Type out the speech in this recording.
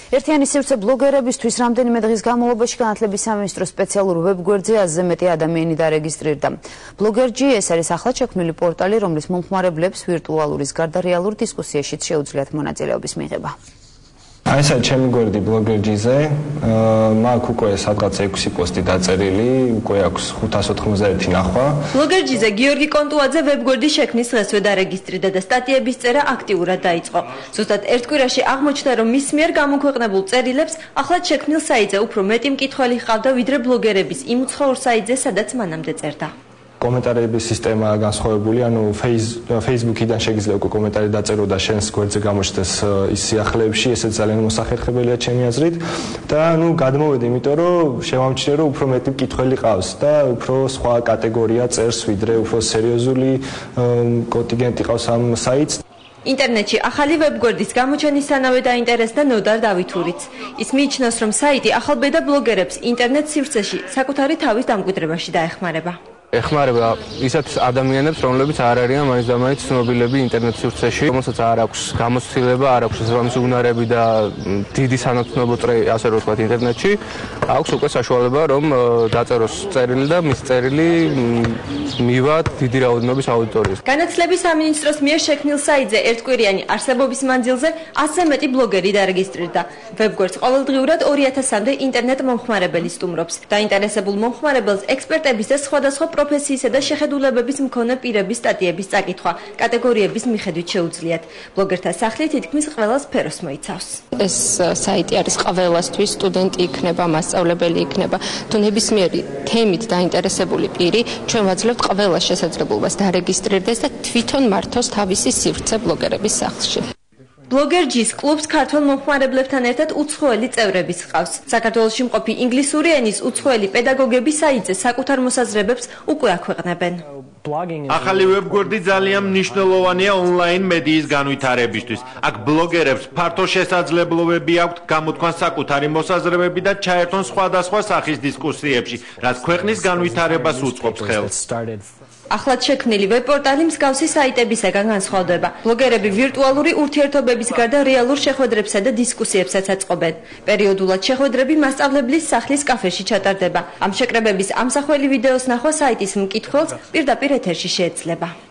ერთიანი სივრცე ბლოგერებისთვის რამდენიმე დღის განმავლობაში განათლების სამინისტროს სპეციალურ ვებგვერდზე 100-ზე მეტი ადამიანი დარეგისტრირდა. ბლოგერ.gi ეს არის ახლად შექმნილი პორტალი, რომლის მომხმარებლებს ვირტუალურის გარდა რეალურ დისკუსიაშიც შეუძლიათ მონაწილეობის მიღება. აი ეს ჩემი გვერდი ბლოგერ.gi-ზე, მაქვს უკვე სადღაც 6 პოსტი დაწერილი, უკვე აქვს 591 ნახვა. ბლოგერ.gi-ზე გიორგი კონტუაძე ვებგვერდის შექმნის დღესვე დარეგისტრირდა და სტატიების წერა აქტიურად დაიწყო. ზუსტად ერთ კვირაში აღმოჩნდა, რომ მის მიერ გამოქვეყნებულ წერილებს ახლად შექმნილ საიტზე უფრო მეტი მკითხველი ჰყავდა, ვიდრე ბლოგერების იმ უცხოურ საიტზე, სადაც მანამდე წერდა. კომენტარების სისტემა განსხვავებული, ანუ Facebook-იდან შეგიძლია უკვე კომენტარი დაწერო და შენს გვერდზე გამოჩნდეს ის სიახლეებში, ესეც ძალიან მოსახერხებელია ჩემი აზრით და გადმოვედი, იმიტომ რომ შევამჩნიე, რომ უფრო მეტი მკითხველი ყავს და უფრო სხვა კატეგორია წერს, ვიდრე უფრო სერიოზული კონტინგენტი ყავს ამ საიტს. ინტერნეტში ახალი ვებგვერდის გამოჩენისთანავე დაინტერესდა ნოდარ დავითურიც. ის მიიჩნევს, რომ საიტი ახალბედა ბლოგერებს ინტერნეტ სივრცეში საკუთარი თავის დამკვიდრებაში დაეხმარება. ეხმარება ისეთ ადამიანებს, რომლებიც არ არიან მაინც ცნობილები ინტერნეტ სივრცეში, რომელსაც არ აქვს გამოცდილება, არ აქვს შესაბამისი უნარები და დიდი სანაცნობო წრე, ასე რომ ვთქვათ, ინტერნეტში, აქვს უკვე საშუალება, რომ დაწეროს წერილი და მის წერილი მივა დიდი რაოდენობის აუდიტორიას. განათლების სამინისტროს მიერ შექმნილ საიტზე ერთკვირიანი არსებობის მანძილზე 100-ზე მეტი ბლოგერი დარეგისტრირდა. ვებგვერდს ყოველდღიურად 2000-მდე ინტერნეტ მომხმარებელი სტუმრობს. დაინტერესებულ მომხმარებელს ექსპერტების და სხვადასხვა პროფესიისა და შეხედულებების მქონე პირების სტატიების წაკითხვა კატეგორიების მიხედვით შეუძლიათ. ბლოგერთა სახლი თითქმის ყველა სფეროს მოიცავს. ეს საიტი არის ყველასთვის, სტუდენტი იქნება, მასწავლებელი იქნება, თუ ნებისმიერი თემით დაინტერესებული პირი, ჩვენ ვაძლევთ ყველა შესაძლებლობას დარეგისტრირდეს და თვითონ მართოს თავისი სივრცე ბლოგერების სახლში. ბლოგერ.gi-ს კლუბს ქართველ მომხმარებლებთან ერთად უცხოელი წევრებიც ჰყავს. საქართველოში მყოფი ინგლისური ენის უცხოელი პედაგოგები საიტზე საკუთარ მოსაზრებებს უკვე აქვეყნებენ. ახალი ვებგვერდი ძალიან მნიშვნელოვანია ონლაინ მედიის განვითარებისთვის. აქ ბლოგერებს ფართო შესაძლებლობები აქვთ გამოთქვან საკუთარი მოსაზრებები და ჩაერთონ სხვადასხვა სახის დისკუსიებში, რაც ქვეყნის განვითარებას უწყობს ხელს. ახლად შექმნილი ვებ-პორტალი მსგავსი საიტებისაგან განსხვავდება. ბლოგერები ვირტუალური ურთიერთობების გარდა რეალურ შეხვედრებსა და დისკუსიებსაც აწყობენ. პერიოდულად შეხვედრები მასწავლებლის სახლის კაფეში ჩატარდება. ამ შეკრებების ამსახველი ვიდეოს ნახვა საიტის მკითხველს პირდაპირ ეთერში შეეძლება.